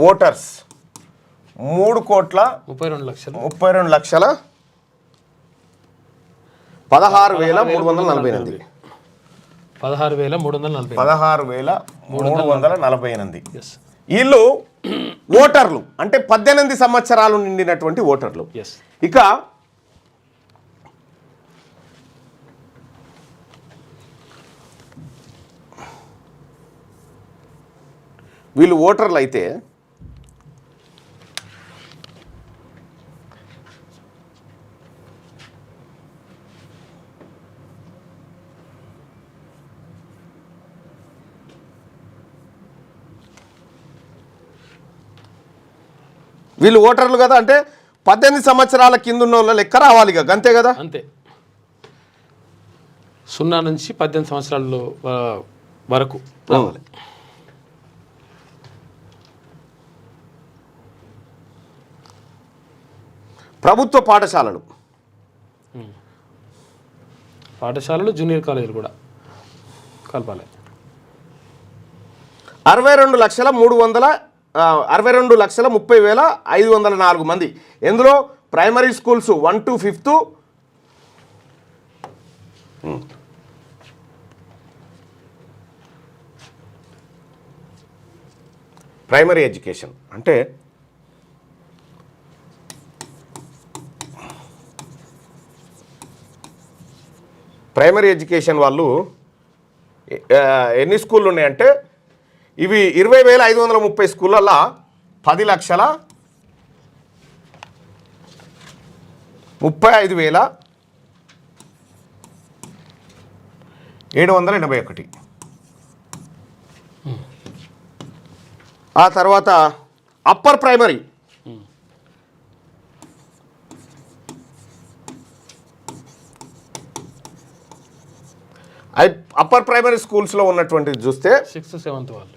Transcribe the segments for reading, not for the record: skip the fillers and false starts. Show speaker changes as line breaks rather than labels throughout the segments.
Voters 3,32,16,348. 16,348. వీళ్ళు ఓటర్లు అంటే 18 సంవత్సరాలు నిండినటువంటి ఓటర్లు. ఇక వీళ్ళు ఓటర్లు అయితే వీళ్ళు ఓటర్లు కదా, అంటే 18 సంవత్సరాల కింద ఉన్న వాళ్ళ లెక్క రావాలి ఇక, అంతే కదా.
అంతే, 0 నుంచి 18 సంవత్సరాల వరకు రావాలి.
ప్రభుత్వ పాఠశాలలు
జూనియర్ కాలేజీలు కూడా కలపాలి.
62,30,504 మంది. ఎందులో primary schools 1 to 5th, primary education అంటే ప్రైమరీ ఎడ్యుకేషన్ వాళ్ళు ఎన్ని స్కూళ్ళు ఉన్నాయంటే ఇవి 20,530 స్కూళ్ళల్లో 10,35,781. ఆ తర్వాత అప్పర్ ప్రైమరీ అప్పర్ ప్రైమరీ స్కూల్స్లో ఉన్నటువంటిది చూస్తే
6th 7th వాళ్ళు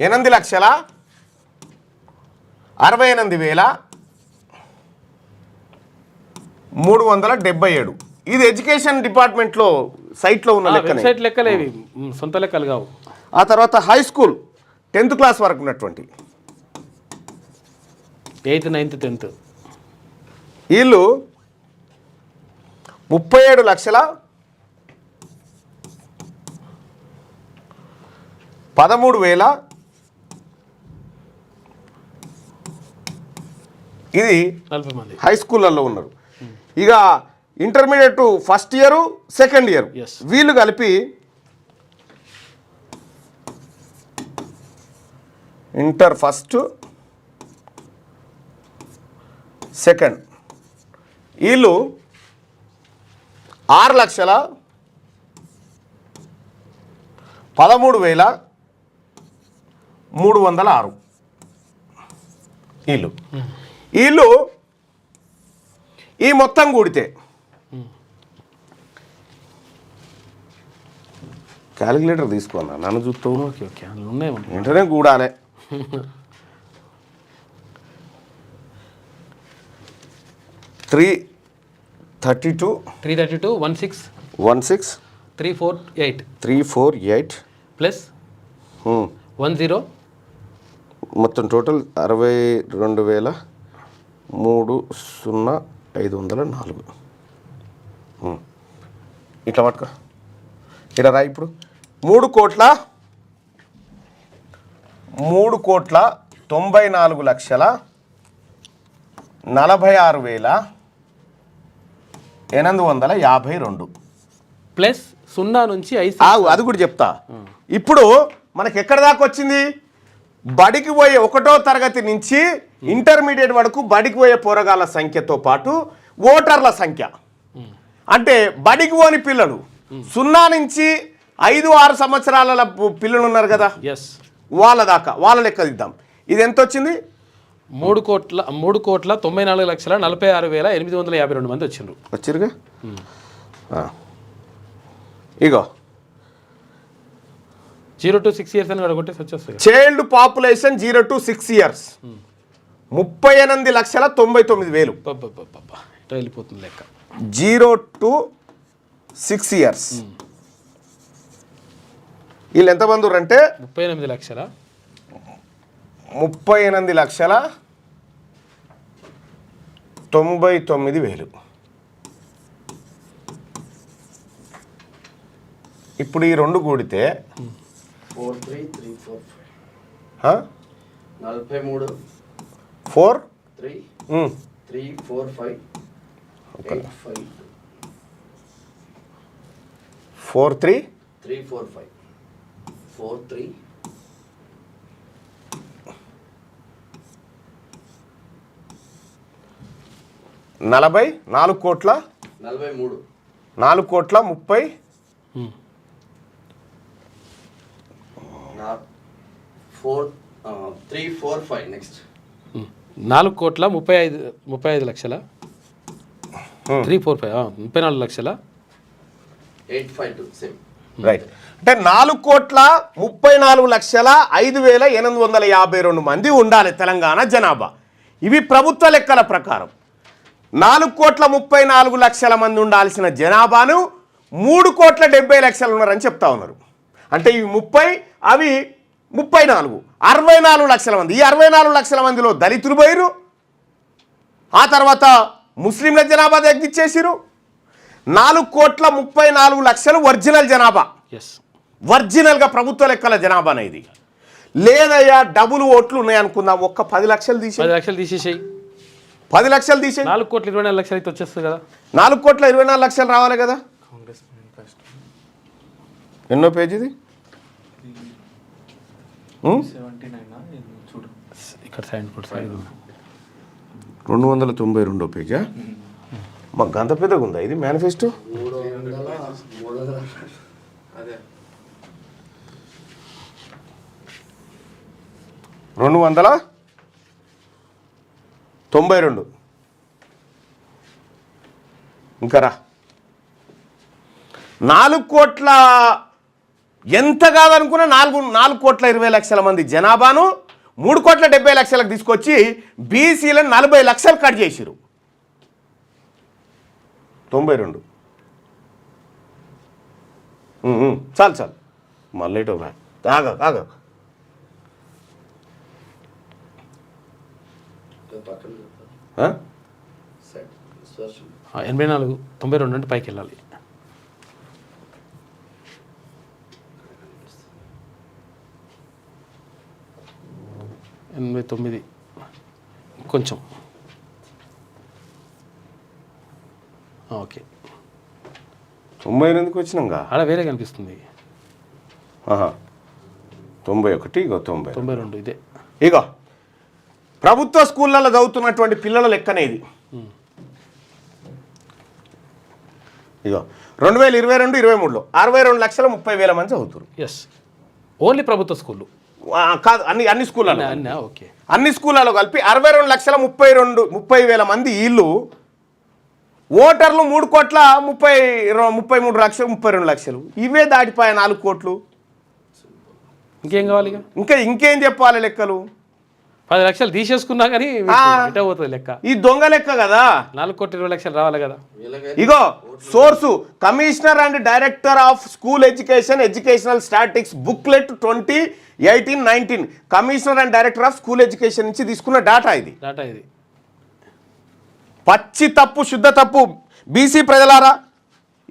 8,68,377. ఇది ఎడ్యుకేషన్ డిపార్ట్మెంట్లో సైట్లో ఉన్న
లెక్కలేవి, సొంత లెక్కలు కావు.
ఆ తర్వాత హై స్కూల్ 10th క్లాస్ వరకు ఉన్నటువంటి
8th 9th 10th
వీళ్ళు 37,13,000. ఇది
40 మంది
హై స్కూళ్ళల్లో ఉన్నారు. ఇక intermediate first year second year వీళ్ళు కలిపి ఇంటర్ ఫస్ట్ సెకండ్ వీళ్ళు 6,13,306. వీళ్ళు ఈ మొత్తం కూడితే క్యాలిక్యులేటర్ తీసుకున్నా నన్ను చూస్తావు. వెంటనే కూడాలి. 332
16
348
ప్లస్ 10
మొత్తం టోటల్ 62,305,4. ఇట్లా పట్టుకో, ఇట్లా రా. ఇప్పుడు 3,94,46,852
ప్లస్ 0 నుంచి 5.
అది కూడా చెప్తా. ఇప్పుడు మనకి ఎక్కడ దాకా వచ్చింది? బడికి పోయే 1వ తరగతి నుంచి ఇంటర్మీడియట్ వరకు బడికి పోయే పోరగాళ్ళ సంఖ్యతో పాటు ఓటర్ల సంఖ్య. అంటే బడికి పోని పిల్లలు 0 నుంచి 5-6 సంవత్సరాల పిల్లలు ఉన్నారు కదా, వాళ్ళ దాకా వాళ్ళ లెక్క దిద్దాం. ఇది ఎంత వచ్చింది?
3,94,46,852 మంది
వచ్చిరుగా. ఇగో
0 to 6 years అని అడుగుంటే వచ్చేస్తుంది.
Child population 0 to 6 years 38,99,000.
వెళ్ళిపోతుంది లెక్క.
0 to 6 years వీళ్ళు ఎంతమంది అంటే
38 లక్షల
38,99,000. ఇప్పుడు ఈ రెండు కూడితే
43,345 43
4
3 345 852
4 3
345 43
44 కోట్ల
43
4 కోట్ల 30
345 నెక్స్ట్
4,35,00,000 345 34 లక్షల
852 సేమ్
రైట్. అంటే 4,34,05,852 మంది ఉండాలి తెలంగాణ జనాభా. ఇవి ప్రభుత్వ లెక్కల ప్రకారం 4,34,00,000 మంది ఉండాల్సిన జనాభాను 3,70,00,000 ఉన్నారని చెప్తా ఉన్నారు. అంటే ఇవి 30 అవి 34 64 లక్షల మంది. ఈ 64 లక్షల మందిలో దళితులు పోయిరు, ఆ తర్వాత ముస్లింల జనాభా తగ్గించేసిరు. 4,34,00,000 ఒరిజినల్ జనాభా,
ఎస్
ఒరిజినల్గా ప్రభుత్వ లెక్కల జనాభా అనేది. లేదయ్యా డబుల్ ఓట్లు ఉన్నాయనుకుందాం, ఒక్క 10 లక్షలు తీసి
10 లక్షలు తీసేసేయి,
10 లక్షలు తీసేయి,
4,24,00,000 అయితే వచ్చేస్తుంది కదా.
4,24,00,000 రావాలి కదా. ఎన్నో పేజీది?
ఇక్కడ సైడ్
292 పేజా? మాకు గంత పెద్దగా ఉందా ఇది మేనిఫెస్టో?
300 అదే
292 ఇంకా రా. 4 కోట్ల ఎంత కాదనుకున్నా 4,20,00,000 మంది జనాభాను 3,70,00,000 తీసుకొచ్చి బీసీలను 40 లక్షలు కట్ చేసిరు. 92 చాలు మళ్ళీ ఆగ
84 92 అంటే పైకి వెళ్ళాలి. 89 కొంచెం ఓకే.
98కి వచ్చినాగా
అలా వేరే కనిపిస్తుంది.
91 ఇగో
92 ఇదే.
ఇగో ప్రభుత్వ స్కూళ్ళలో చదువుతున్నటువంటి పిల్లల లెక్కనేది. ఇగో 2022-23లో 62,30,000 మంది చదువుతారు.
ఎస్ ఓన్లీ ప్రభుత్వ స్కూళ్ళు
కాదు, అన్ని స్కూళ్ళలో,
ఓకే
అన్ని స్కూళ్ళలో కలిపి 62,32,000 మంది వీళ్ళు. ఓటర్లు 3,33,00,000 ఇవే దాటిపోయా 4 కోట్లు.
ఇంకేం కావాలి?
ఇంకేం చెప్పాలి లెక్కలు?
10 లక్షలు తీసేసుకున్నా కానీ ఇటే పోతుంది లెక్క.
ఈ దొంగ లెక్క కదా.
4,20,00,000 రావాలి కదా.
ఇగో source commissioner and director of school educational statistics booklet 2018-19 commissioner and director of school education నుంచి తీసుకున్న డాటా ఇది. పచ్చి తప్పు, శుద్ధ తప్పు. బీసీ ప్రజలారా,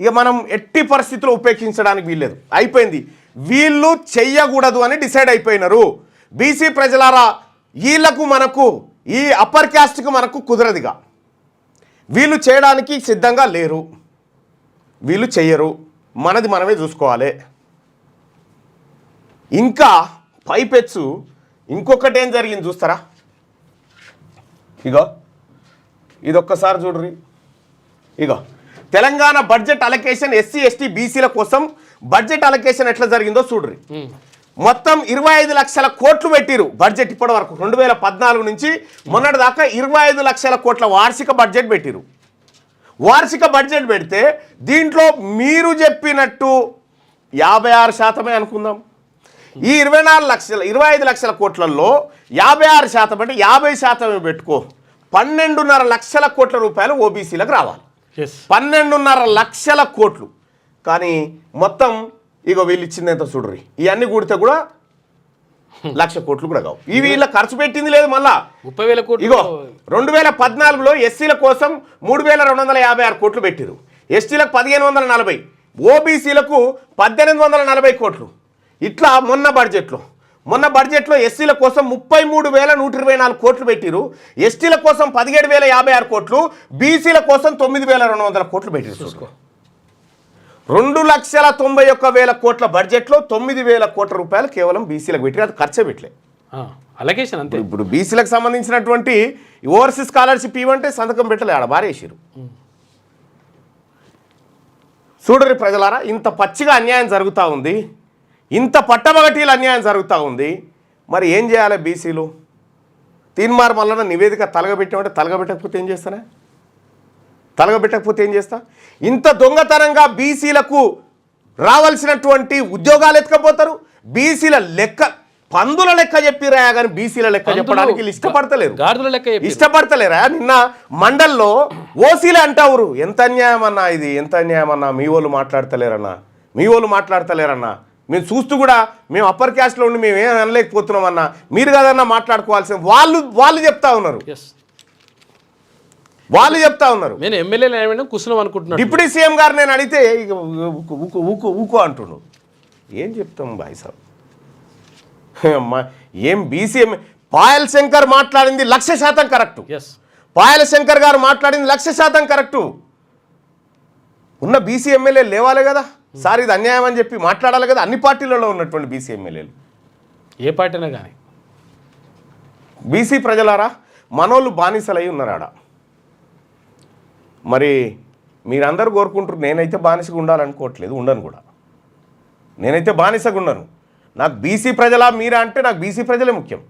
ఇక మనం ఎట్టి పరిస్థితుల్లో ఉపేక్షించడానికి వీల్లేదు, అయిపోయింది. వీళ్ళు చెయ్యకూడదు అని డిసైడ్ అయిపోయినారు. బీసీ ప్రజలారా, వీళ్ళకు మనకు ఈ అప్పర్ క్యాస్ట్కి మనకు కుదరదుగా. వీళ్ళు చేయడానికి సిద్ధంగా లేరు, వీళ్ళు చెయ్యరు, మనది మనమే చూసుకోవాలి. ఇంకా పైపెచ్చు ఇంకొకటి ఏం జరిగింది చూస్తారా? ఇగో ఇదొక్కసారి చూడ్రి. ఇగో Telangana budget allocation SC ST బీసీల కోసం బడ్జెట్ అలొకేషన్ ఎట్లా జరిగిందో చూడ్రి. మొత్తం 25 లక్షల కోట్లు పెట్టిరు బడ్జెట్ ఇప్పటి వరకు. 2014 నుంచి మొన్నటి దాకా 25 లక్షల కోట్ల వార్షిక బడ్జెట్ పెట్టిరు. వార్షిక బడ్జెట్ పెడితే దీంట్లో మీరు చెప్పినట్టు 56% అనుకుందాం. ఈ 25 లక్షల కోట్లలో 56% అంటే 50% పెట్టుకో. 12.5 లక్షల కోట్ల రూపాయలు ఓబీసీలకు రావాలి. 12.5 లక్షల కోట్లు. కానీ మొత్తం ఇగో వీళ్ళు ఇచ్చింది ఎంత చూడ్రి. ఇవన్నీ కూడితే కూడా 1,00,000 కోట్లు కూడా కావు. ఇవి వీళ్ళ ఖర్చు పెట్టింది లేదు. మళ్ళా
30,000 కోట్లు
ఇగో 2014లో ఎస్సీల కోసం 3,256 కోట్లు పెట్టిరు, ఎస్టీలకు 1,540, ఓబీసీలకు 1,840 కోట్లు. ఇట్లా మొన్న బడ్జెట్లో ఎస్సీల కోసం 33,124 కోట్లు పెట్టిరు, ఎస్టీల కోసం 17,056 కోట్లు, బీసీల కోసం 9,200 కోట్లు పెట్టిరు. చూసుకో, 2,91,000 కోట్ల బడ్జెట్లో 9,000 కోట్ల రూపాయలు కేవలం బీసీలకు పెట్టి, అది ఖర్చే పెట్టలే.
అలొకేషన్ అంతే.
ఇప్పుడు బీసీలకు సంబంధించినటువంటి ఓవర్సీస్ స్కాలర్షిప్ ఇవ్వంటే సంతకం పెట్టలే, ఆడ బారేసిరు. చూడరి ప్రజలారా, ఇంత పచ్చిగా అన్యాయం జరుగుతూ ఉంది, ఇంత పట్టమగటీల అన్యాయం జరుగుతూ ఉంది. మరి ఏం చేయాలి బీసీలు? తీన్మార్ మల్లన్న నివేదిక తలగబెట్టామంటే తలగబెట్టకపోతే ఏం చేస్తానే? తలగబెట్టకపోతే ఏం చేస్తా? ఇంత దొంగతనంగా బీసీలకు రావాల్సినటువంటి ఉద్యోగాలు ఎత్తుకపోతారు. బీసీల లెక్క పందుల లెక్క చెప్పిరా కానీ బీసీల లెక్క చెప్పడానికి ఇష్టపడతలేరా? నిన్న మండల్లో ఓసీలే అంటావురు. ఎంత అన్యాయం అన్నా ఇది, ఎంత అన్యాయం అన్నా. మీ వాళ్ళు మాట్లాడతలేరన్నా. మేము చూస్తూ కూడా మేము అప్పర్ క్యాస్ట్లో ఉండి మేము ఏం అనలేకపోతున్నాం అన్నా. మీరు కదన్నా మాట్లాడుకోవాల్సిన వాళ్ళు చెప్తా ఉన్నారు.
నేను ఎమ్మెల్యేలు కూర్చున్నాం అనుకుంటున్నాను.
డిప్యూటీ సీఎం గారు నేను అడిగితే ఊకో అంటున్నాడు. ఏం చెప్తాం బాయ్ సాబ్? ఏం బీసీఎం పాయల్ శంకర్ మాట్లాడింది 1,00,000% కరెక్టు. పాయల్ శంకర్ గారు మాట్లాడింది 1,00,000% కరెక్టు. ఉన్న బీసీ ఎమ్మెల్యేలు లేవాలి కదా సార్, ఇది అన్యాయం అని చెప్పి మాట్లాడాలి కదా. అన్ని పార్టీలలో ఉన్నటువంటి బీసీ ఎమ్మెల్యేలు,
ఏ పార్టీనా కానీ.
బీసీ ప్రజలారా, మనోళ్ళు బానిసలై ఉన్నారు ఆడ. మరి మీరందరూ కోరుకుంటారు, నేనైతే బానిసగా ఉండాలనుకోవట్లేదు, ఉండను కూడా. నేనైతే బానిసగా ఉండను. నాకు బీసీ ప్రజలా మీరా అంటే నాకు బీసీ ప్రజలే ముఖ్యం,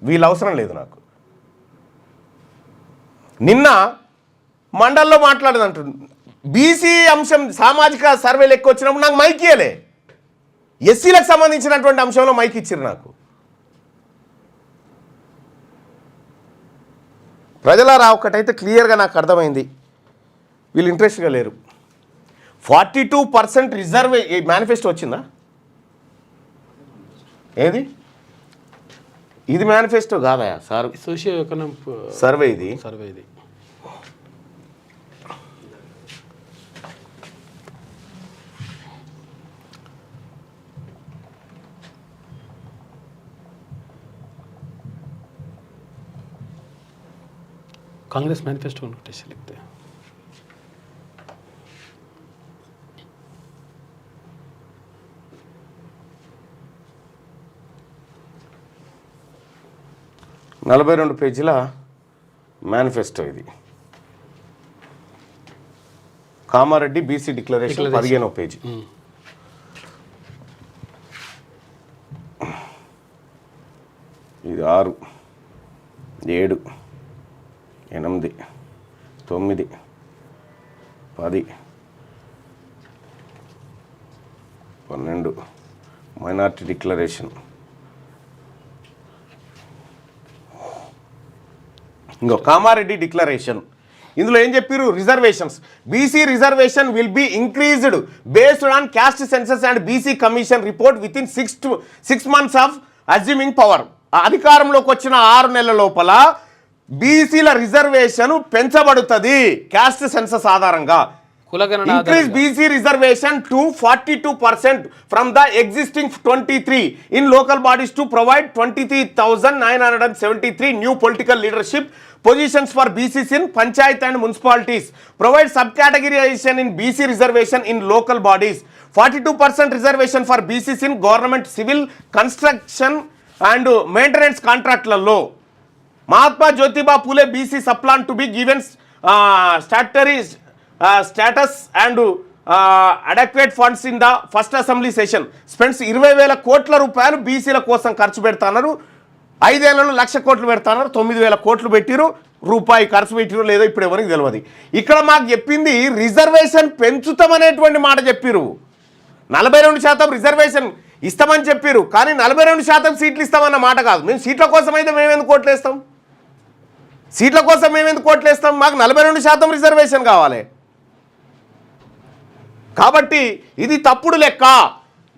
వీళ్ళు అవసరం లేదు నాకు. నిన్న మండల్లో మాట్లాడదంటుంది, బీసీ అంశం సామాజిక సర్వేలు ఎక్కువ వచ్చినప్పుడు నాకు మైక్ ఇయ్యలే. ఎస్సీలకు సంబంధించినటువంటి అంశంలో మైక్ ఇచ్చారు నాకు. ప్రజలారా, ఒకటైతే క్లియర్గా నాకు అర్థమైంది, వీళ్ళు ఇంట్రెస్ట్గా లేరు. 42% రిజర్వే మేనిఫెస్టో వచ్చిందా? ఏది ఇది? మేనిఫెస్టో కాదా సార్,
సోషియో ఎకనామిక్
సర్వే ఇది.
कांग्रेस मैनिफेस्टो नोटिस लिखते हैं.
నలభై 42 పేజీల మేనిఫెస్టో ఇది. కామారెడ్డి బీసీ డిక్లరేషన్ 15వ పేజీ. ఇది 6, 7, 8, 9, 10, 12 మైనార్టీ డిక్లరేషన్. ఇంకో కామారెడ్డి డిక్లరేషన్. ఇందులో ఏం చెప్పారు? Reservations, BC reservation will be increased based on caste census and BC commission report within 6 months of assuming power. అధికారంలోకి వచ్చిన 6 నెలల లోపల బీసీల రిజర్వేషన్ పెంచబడుతుంది క్యాస్ట్ సెన్సస్ ఆధారంగా. Increase BC reservation to 42% from the existing 23 in local bodies to provide 23,973 new political leadership positions for BCs in panchayat and municipalities. Provide subcategorization in BC reservation in local bodies. 42% reservation for BCs in government civil construction and maintenance contractలలో. Mahatma Jyotiba Phule BC subplan to be given statutory status and adequate funds in the first assembly session. Spends 20,000 కోట్ల రూపాయలు బీసీల కోసం ఖర్చు పెడతాన్నారు. 5 ఏళ్లలో 1,00,000 కోట్లు పెడతాన్నారు. 9,000 కోట్లు పెట్టిరు, రూపాయి ఖర్చు పెట్టిరు లేదో ఇప్పుడు ఎవరికి తెలియదు. ఇక్కడ మాకు చెప్పింది రిజర్వేషన్ పెంచుతామనేటువంటి మాట చెప్పిరు. 42% రిజర్వేషన్ ఇస్తామని చెప్పిరు, కానీ 42% సీట్లు ఇస్తామన్న మాట కాదు. మేము సీట్ల కోసం అయితే మేమెందుకు కోట్లు వేస్తాం? మాకు 42% రిజర్వేషన్ కావాలి. కాబట్టి ఇది తప్పుడు లెక్క.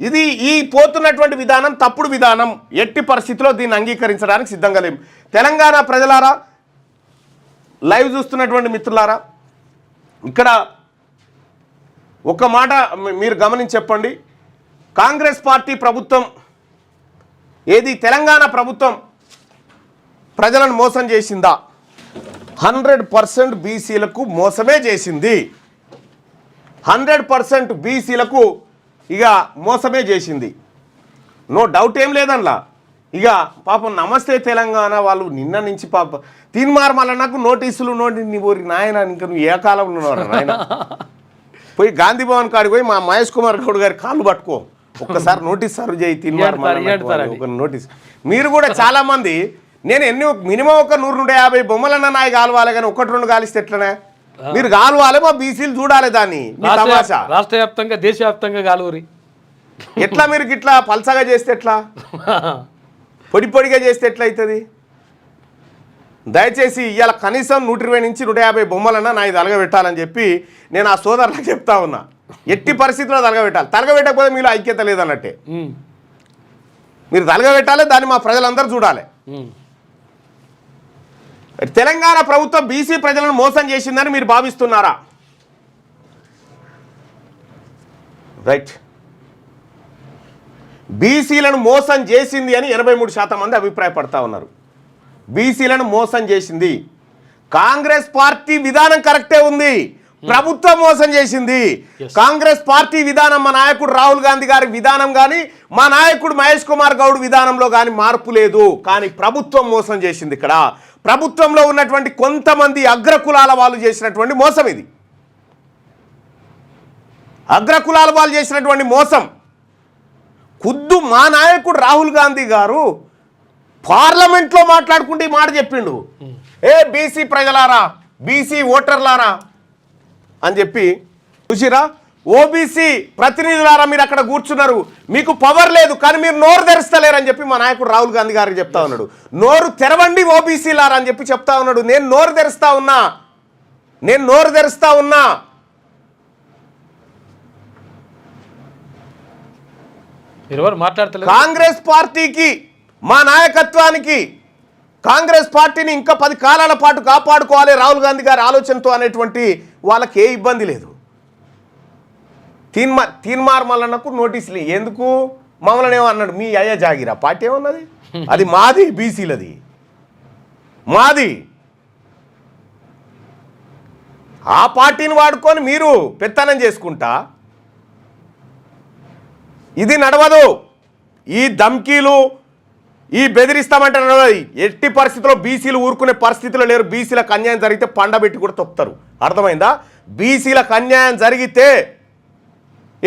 ఇది ఈ పోతున్నటువంటి విధానం తప్పుడు విధానం. ఎట్టి పరిస్థితిలో దీన్ని అంగీకరించడానికి సిద్ధంగా లేము. తెలంగాణ ప్రజలారా, లైవ్ చూస్తున్నటువంటి మిత్రులారా, ఇక్కడ ఒక మాట మీరు గమనించి చెప్పండి. కాంగ్రెస్ పార్టీ ప్రభుత్వం ఏది తెలంగాణ ప్రభుత్వం ప్రజలను మోసం చేసిందా? 100% బీసీలకు మోసమే చేసింది. 100% బీసీలకు ఇక మోసమే చేసింది. నో డౌట్ ఏం లేదనలా. ఇక పాపం నమస్తే తెలంగాణ వాళ్ళు నిన్న నుంచి పాప తీన్మార్ మళ్ళీ నాకు నోటీసులు నీ ఊరి నాయన, ఇంకా నువ్వు ఏ కాలంలో ఉన్నావు నాయన? పోయి గాంధీ భవన్ కాడికి పోయి మా మహేష్ కుమార్ గౌడ్ గారి కాళ్ళు పట్టుకో, ఒక్కసారి నోటీస్ సర్వ్ చేయి తీన్మార్ ఒక నోటీస్. మీరు కూడా చాలా మంది నేను మినిమం ఒక 100-150 బొమ్మలన్నా నాయి కాలువాలి, కానీ 1-2 కాలిస్తే ఎట్లనే? మీరు కాలువాలి, మా బీసీలు చూడాలి దాన్ని.
రాష్ట్ర వ్యాప్తంగా దేశవ్యాప్తంగా కాలువరి
ఎట్లా? మీరు ఇట్లా పల్సగా చేస్తే ఎట్లా? పొడిగా చేస్తే ఎట్లయితుంది? దయచేసి ఇవాళ కనీసం 120-150 బొమ్మలన్నా నా ఇది తలగబెట్టాలని చెప్పి నేను ఆ సోదరులకు చెప్తా ఉన్నా. ఎట్టి పరిస్థితుల్లో తలగబెట్టాలి. తలగబెట్టకపోతే మీలో ఐక్యత లేదన్నట్టే. మీరు తలగబెట్టాలి, దాన్ని మా ప్రజలందరూ చూడాలి. తెలంగాణ ప్రభుత్వం బీసీ ప్రజలను మోసం చేసిందని మీరు భావిస్తున్నారా? రైట్. బీసీలను మోసం చేసింది అని 83% మంది అభిప్రాయపడతా ఉన్నారు. బీసీలను మోసం చేసింది. కాంగ్రెస్ పార్టీ విధానం కరెక్టే ఉంది, ప్రభుత్వం మోసం చేసింది. కాంగ్రెస్ పార్టీ విధానం, మా నాయకుడు రాహుల్ గాంధీ గారి విధానం కానీ, మా నాయకుడు మహేష్ కుమార్ గౌడ్ విధానంలో కానీ మార్పు లేదు. కానీ ప్రభుత్వం మోసం చేసింది. ఇక్కడ ప్రభుత్వంలో ఉన్నటువంటి కొంతమంది అగ్రకులాల వాళ్ళు చేసినటువంటి మోసం ఇది. అగ్రకులాల వాళ్ళు చేసినటువంటి మోసం. ఖుద్దు మా నాయకుడు రాహుల్ గాంధీ గారు పార్లమెంట్లో మాట్లాడుకుంటే ఈ మాట చెప్పిండు, ఏ బీసీ ప్రజలారా, బీసీ ఓటర్లారా అని చెప్పి. చూసిరా, ఓబీసీ ప్రతినిధులారా, మీరు అక్కడ కూర్చున్నారు, మీకు పవర్ లేదు కానీ మీరు నోరు తెరుస్తలేరని చెప్పి మా నాయకుడు రాహుల్ గాంధీ గారికి చెప్తా ఉన్నాడు. నోరు తెరవండి ఓబీసీలారా అని చెప్పి చెప్తా ఉన్నాడు. నేను నోరు తెరుస్తా ఉన్నా. కాంగ్రెస్ పార్టీకి, మా నాయకత్వానికి, కాంగ్రెస్ పార్టీని ఇంకా 10 కాలాల పాటు కాపాడుకోవాలి రాహుల్ గాంధీ గారి ఆలోచనతో అనేటువంటి వాళ్ళకి ఏ ఇబ్బంది లేదు. తీన్మార్ మల్లన్నకు నోటీసులు ఎందుకు? మమ్మల్ని ఏమన్నాడు, మీ అయ్య జాగిరా పార్టీ ఏమన్నది, అది మాది, బీసీలది మాది. ఆ పార్టీని వాడుకొని మీరు పెత్తనం చేసుకుంటా ఇది నడవదు. ఈ ధమ్కీలు, ఈ బెదిరిస్తామంటే నడవదు. ఎట్టి పరిస్థితుల్లో బీసీలు ఊరుకునే పరిస్థితిలో లేరు. బీసీలకు అన్యాయం జరిగితే పండబెట్టి కూడా తొక్కుతారు. అర్థమైందా? బీసీలకు అన్యాయం జరిగితే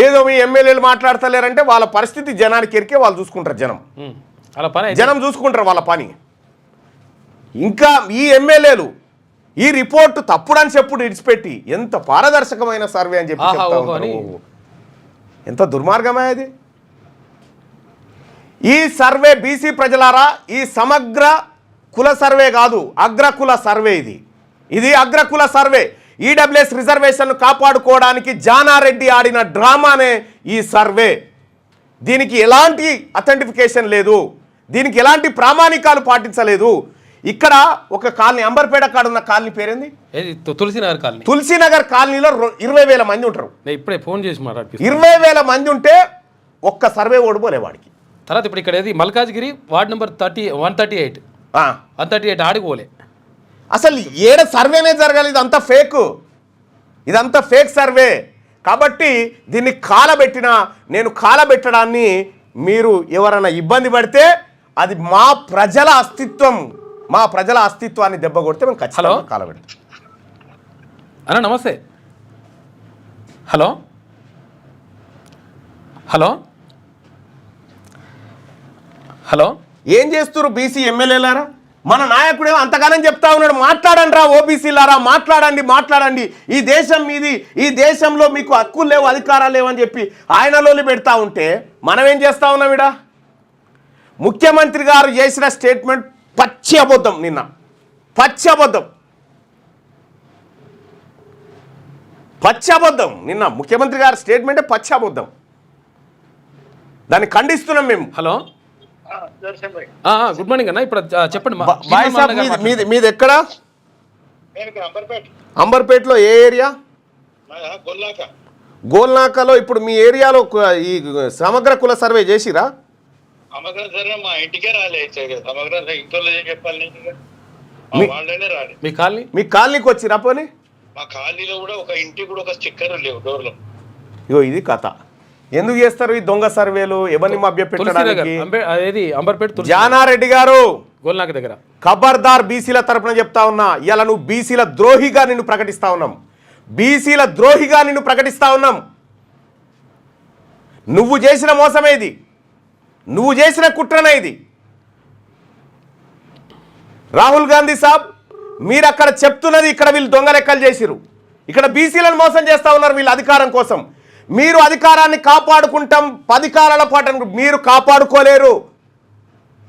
ఏదో మీ ఎమ్మెల్యేలు మాట్లాడతలేరంటే వాళ్ళ పరిస్థితి జనానికి ఎరికే వాళ్ళు చూసుకుంటారు. జనం చూసుకుంటారు వాళ్ళ పని. ఇంకా ఈ ఎమ్మెల్యేలు ఈ రిపోర్టు తప్పుడని చెప్పుడు ఇడిచిపెట్టి ఎంత పారదర్శకమైన సర్వే అని చెప్పి చెప్తా ఉంటారు. ఎంత దుర్మార్గమే అది. ఈ సర్వే బీసీ ప్రజలారా, ఈ సమగ్ర కుల సర్వే కాదు, అగ్రకుల సర్వే. ఇది అగ్రకుల సర్వే. ఈడబ్ల్యూఎస్ రిజర్వేషన్ కాపాడుకోవడానికి జానారెడ్డి ఆడిన డ్రామానే ఈ సర్వే. దీనికి ఎలాంటి అథెంటిఫికేషన్ లేదు, దీనికి ఎలాంటి ప్రామాణికాలు పాటించలేదు. ఇక్కడ ఒక కాలనీ, అంబర్పేట కాడ ఉన్న కాలనీ పేరేంది?
తులసినగర్ కాలనీ. తులసినగర్
కాలనీలో 20,000 మంది ఉంటారు.
ఇప్పుడే ఫోన్ చేసి
20,000 మంది ఉంటే ఒక్క సర్వే ఓడిపోలే వాడికి.
తర్వాత ఇప్పుడు ఇక్కడ మల్కాజ్గిరి వార్డ్ నెంబర్ 138 ఆడిపోలే.
అసలు ఏడ సర్వేనే జరగాలి. ఇదంతా ఫేక్ సర్వే. కాబట్టి దీన్ని నేను కాలబెట్టడాన్ని మీరు ఎవరైనా ఇబ్బంది పడితే అది మా ప్రజల అస్తిత్వాన్ని దెబ్బ కొడితే మేము ఖచ్చితంగా కాలబెడతాం.
అన్న నమస్తే. హలో హలో హలో
ఏం చేస్తున్నారు బీసీ ఎమ్మెల్యేలారా? మన నాయకుడేమో అంతగానం చెప్తా ఉన్నాడు, మాట్లాడండి రా ఓబీసీలారా, మాట్లాడండి, ఈ దేశం మీది, ఈ దేశంలో మీకు హక్కులు లేవు, అధికారాలు లేవు అని చెప్పి ఆయనలోని పెడతా ఉంటే మనం ఏం చేస్తా ఉన్నాం? ఇడా ముఖ్యమంత్రి గారు చేసిన స్టేట్మెంట్ పచ్చి అబద్ధం. నిన్న పచ్చి అబద్ధం. నిన్న ముఖ్యమంత్రి గారి స్టేట్మెంటే పచ్చి అబద్ధం. దాన్ని ఖండిస్తున్నాం మేము.
హలో, గుడ్ మార్నింగ్ అన్న. ఇప్పుడు చెప్పండి.
బాయ్ సాబ్, మీది ఎక్కడ? అంబర్పేటలో ఏ ఏరియా? గోల్నాకలో. ఇప్పుడు మీ ఏరియాలో ఈ సమగ్ర కుల సర్వే చేసిరా?
సమగ్ర సర్వే మా ఇంటికే రాలేదు. సమగ్ర ఇంట్లో చెప్పాలి, వాళ్ళనే రాలేదు.
మీ కాలనీకి వచ్చిరా? పోనీ
మా కాలనీలో కూడా ఒక ఇంటికి కూడా ఒక స్టిక్కర్ లేవు డోర్లో.
ఇగో ఇది కథ. ఎందుకు చేస్తారు ఈ దొంగ సర్వేలు? ఎవరిని మభ్య పెట్టడానికి? జానారెడ్డి గారు,
గోల్నాక దగ్గర
ఖబర్దార్. బీసీల తరపున చెప్తా ఉన్నా, ఇలా నువ్వు బీసీల ద్రోహిగా నిన్ను ప్రకటిస్తా ఉన్నాం. బీసీల ద్రోహిగా నిన్ను ప్రకటిస్తా ఉన్నాం. నువ్వు చేసిన మోసమే ఇది, నువ్వు చేసిన కుట్రనే ఇది. రాహుల్ గాంధీ సాబ్, మీరు అక్కడ చెప్తున్నది ఇక్కడ వీళ్ళు దొంగ లెక్కలు చేసిరు. ఇక్కడ బీసీలను మోసం చేస్తా ఉన్నారు వీళ్ళు అధికారం కోసం. మీరు అధికారాన్ని కాపాడుకుంటాం 10 కాలాల పాటు మీరు కాపాడుకోలేరు.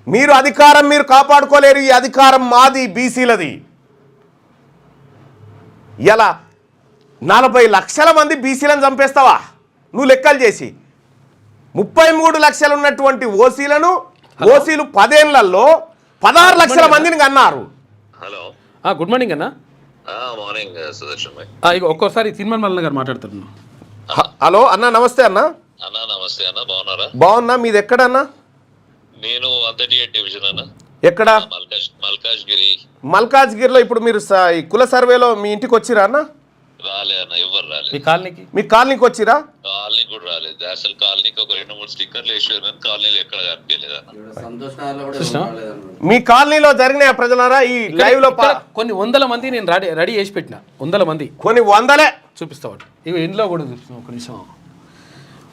మీరు అధికారం మీరు కాపాడుకోలేరు. ఈ అధికారం మాది, బీసీలది. ఇలా 40 లక్షల మంది బీసీలను చంపేస్తావా నువ్వు లెక్కలు చేసి? 33 లక్షలు ఉన్నటువంటి ఓసీలను, ఓసీలు 10 ఏళ్లలో 16 లక్షల మందిని కన్నారు.
హలో,
గుడ్ మార్నింగ్ అన్న.
మార్నింగ్ సుదర్శన్ భాయ్.
ఒక్కోసారి తిరుమల మల్లన్న గారు మాట్లాడుతున్నాను.
హలో అన్న, నమస్తే అన్న.
అన్నా నమస్తే అన్న, బాగున్నారా?
బాగున్నా. మీది ఎక్కడన్నా?
నేను 138 డివిజన్ అన్న.
ఎక్కడ?
మల్కాజ్గిరి.
మల్కాజ్గిరిలో. ఇప్పుడు మీరు ఈ కుల సర్వేలో మీ ఇంటికి వచ్చిరా అన్న?
రాలే అన్న, ఎవరు రాలేదు.
మీ కాలనీకి వచ్చిరా?
కాలనీ కూడా రాలేదు. అసలు కాలనీకి ఒక 2-3 స్టిక్కర్లు వేసారు కానీ కాలనీలో ఎక్కడ కనిపించలేదు అన్న.
సంతోష్ నగర్లో కూడా రాలేదన్న.
మీ కాలనీలో జరిగిన ప్రజలారా ఈ లైవ్ లో
కొన్ని 100 మంది నేను రెడీ చేసి పెట్టిన. 100 మంది,
కొన్ని వందలే
చూపిస్తా. ఇవి ఇంట్లో కూడా చూపిస్తాం. ఒక నిమిషం.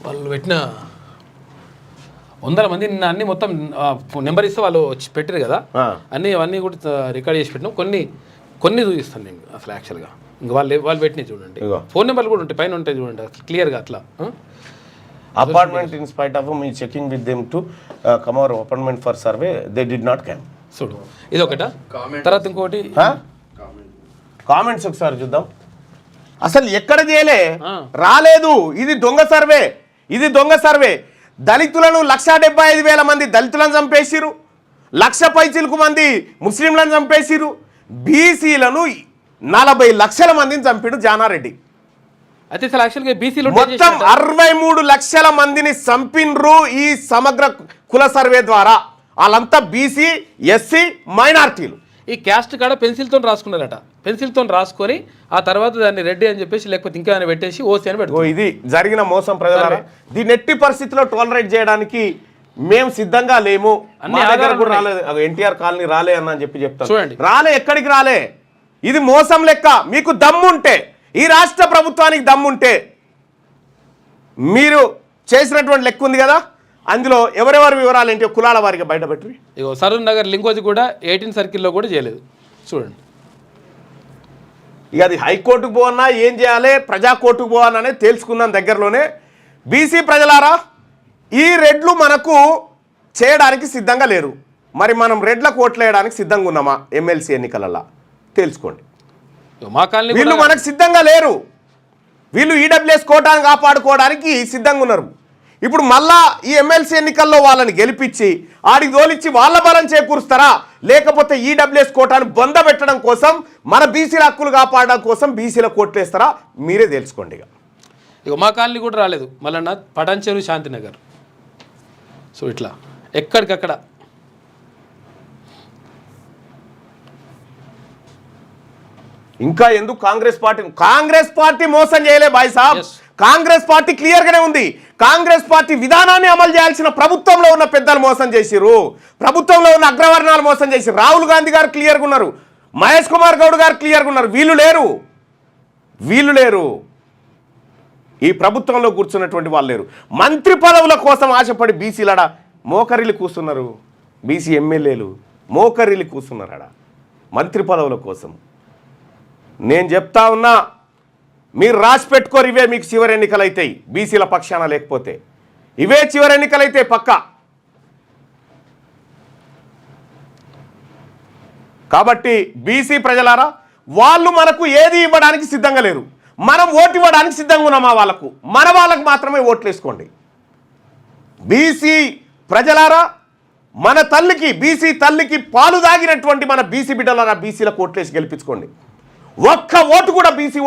వాళ్ళు పెట్టిన 100 మంది నిన్న అన్ని మొత్తం నెంబర్ ఇస్తే వాళ్ళు వచ్చి పెట్టారు కదా, అవన్నీ కూడా రికార్డ్ చేసి పెట్టినాం. కొన్ని చూపిస్తాను నేను అసలు యాక్చువల్గా. ఇంకా వాళ్ళు పెట్టినాయి చూడండి. ఫోన్ నెంబర్లు కూడా ఉంటాయి, పైన ఉంటాయి చూడండి క్లియర్గా. అట్లా
apartment in spite of me checking with them to come hour apartment for survey they did not cam.
చూడు, ఇది ఒకట. తర్వాత ఇంకోటి
కామెంట్స్ ఒకసారి చూద్దాం. అసలు ఎక్కడ చేయలే, రాలేదు. ఇది దొంగ సర్వే, ఇది దొంగ సర్వే. దళితులను 1,75,000 మంది దళితులను చంపేసిరు. 1,00,000 పైచిలకు మంది ముస్లింలను చంపేసిరు. బీసీలను 40 లక్షల మందిని చంపిడు జానారెడ్డి.
అయితే అసలు యాక్చువల్గా బీసీలు
మొత్తం 63 లక్షల మందిని చంపిన్రు ఈ సమగ్ర కుల సర్వే ద్వారా. వాళ్ళంతా బీసీ, ఎస్సీ, మైనార్టీలు.
ఈ క్యాస్ట్ కాడ పెన్సిల్తో రాసుకున్నారట. పెన్సిల్తో రాసుకొని ఆ తర్వాత దాన్ని రెడ్డి అని చెప్పేసి లేకపోతే ఇంకా అని పెట్టేసి ఓసీ అని పెట్టుకో.
ఇది జరిగిన మోసం ప్రజలారా. దీన్ని ఎట్టి పరిస్థితిలో టాలరేట్ చేయడానికి మేము సిద్ధంగా లేము. మా దగ్గర కూడా రాలేదు. ఎన్టీఆర్ కాలనీ రాలే అని చెప్పి చెప్తాను.
చూడండి,
రాలే, ఎక్కడికి రాలే. ఇది మోసం లెక్క. మీకు దమ్ముంటే, ఈ రాష్ట్ర ప్రభుత్వానికి దమ్ముంటే మీరు చేసినటువంటి లెక్క ఉంది కదా, అందులో ఎవరెవరి వివరాలు ఏంటి కులాల వారికి బయట పెట్టి.
ఇగో సరూర్ నగర్ లింగోజీ కూడా 18 సర్కిల్లో కూడా చేయలేదు. చూడండి,
ఇక అది హైకోర్టుకు పోవన్నా ఏం చేయాలి, ప్రజా కోర్టుకు పోవన్నా అనేది తెలుసుకున్నాం దగ్గరలోనే. బీసీ ప్రజలారా, ఈ రెడ్లు మనకు చేయడానికి సిద్ధంగా లేరు. మరి మనం రెడ్లకు ఓట్లు వేయడానికి సిద్ధంగా ఉన్నామా ఎమ్మెల్సీ ఎన్నికలలో? తెలుసుకోండి.
మా కాలనీ
వీళ్ళు మనకు సిద్ధంగా లేరు. వీళ్ళు ఈడబ్ల్యూఎస్ కోటాను కాపాడుకోవడానికి సిద్ధంగా ఉన్నారు. ఇప్పుడు మళ్ళా ఈ ఎమ్మెల్సీ ఎన్నికల్లో వాళ్ళని గెలిపించి ఆడికి తోలిచ్చి వాళ్ళ బలం చేకూరుస్తారా, లేకపోతే ఈడబ్ల్యూఎస్ కోటాను బొందబెట్టడం కోసం, మన బీసీల హక్కులు కాపాడడం కోసం బీసీల కోట్లేస్తారా? మీరే తెలుసుకోండి.
ఇక మా కాలనీ కూడా రాలేదు. మళ్ళీ పటాన్చెరు, శాంతినగర్. సో ఇట్లా ఎక్కడికక్కడ.
ఇంకా ఎందుకు కాంగ్రెస్ పార్టీ మోసం చేయలే బాయ్ సాబ్. కాంగ్రెస్ పార్టీ క్లియర్ గానే ఉంది. కాంగ్రెస్ పార్టీ విధానాన్ని అమలు చేయాల్సిన ప్రభుత్వంలో ఉన్న పెద్దలు మోసం చేసిరు. ప్రభుత్వంలో ఉన్న అగ్రవర్ణాలు మోసం చేసిరు. రాహుల్ గాంధీ గారు క్లియర్గా ఉన్నారు, మహేష్ కుమార్ గౌడ్ గారు క్లియర్గా ఉన్నారు. వీళ్ళు లేరు. ఈ ప్రభుత్వంలో కూర్చున్నటువంటి వాళ్ళు లేరు. మంత్రి పదవుల కోసం ఆశపడి బీసీలడా మోకరిల్లి కూర్చున్నారు. బీసీ ఎమ్మెల్యేలు మోకరిల్లి కూర్చున్నారడా మంత్రి పదవుల కోసం. నేను చెప్తా ఉన్నా, మీరు రాసి పెట్టుకోరు. ఇవే మీకు చివరి ఎన్నికలు అవుతాయి బీసీల పక్షాన. లేకపోతే ఇవే చివరి ఎన్నికలు అయితే పక్కా. కాబట్టి బీసీ ప్రజలారా, వాళ్ళు మనకు ఏది ఇవ్వడానికి సిద్ధంగా లేరు. మనం ఓటు ఇవ్వడానికి సిద్ధంగా ఉన్నామా వాళ్ళకు? మన వాళ్ళకు మాత్రమే ఓట్లు వేసుకోండి. బీసీ ప్రజలారా, మన తల్లికి, బీసీ తల్లికి పాలు దాగినటువంటి మన బీసీ బిడ్డలారా, బీసీల కోట్లేసి గెలిపించుకోండి. ఒక్క ఓటు కూడా బీసీ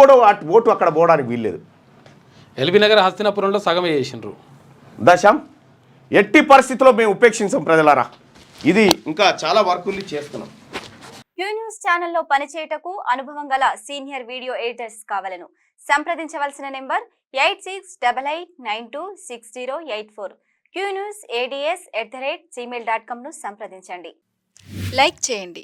ఓటు అక్కడ పోవడానికి వీల్లేదు.
ఎల్బీ నగర్ హస్తినాపురంలో సగమే చేసిండ్రు.
దశం ఎట్టి పరిస్థితిలో మేము ఉపేక్షించాం ప్రజలారా. ఇది ఇంకా చాలా వర్కుల్ని చేస్తున్నాం.
క్యూ న్యూస్ ఛానల్లో పనిచేయటకు అనుభవం గల సీనియర్ వీడియో ఎడిటర్స్ కావాలను సంప్రదించవలసిన నెంబర్ 8688926084. qnewsads@gmail.com ను సంప్రదించండి. లైక్ చేయండి.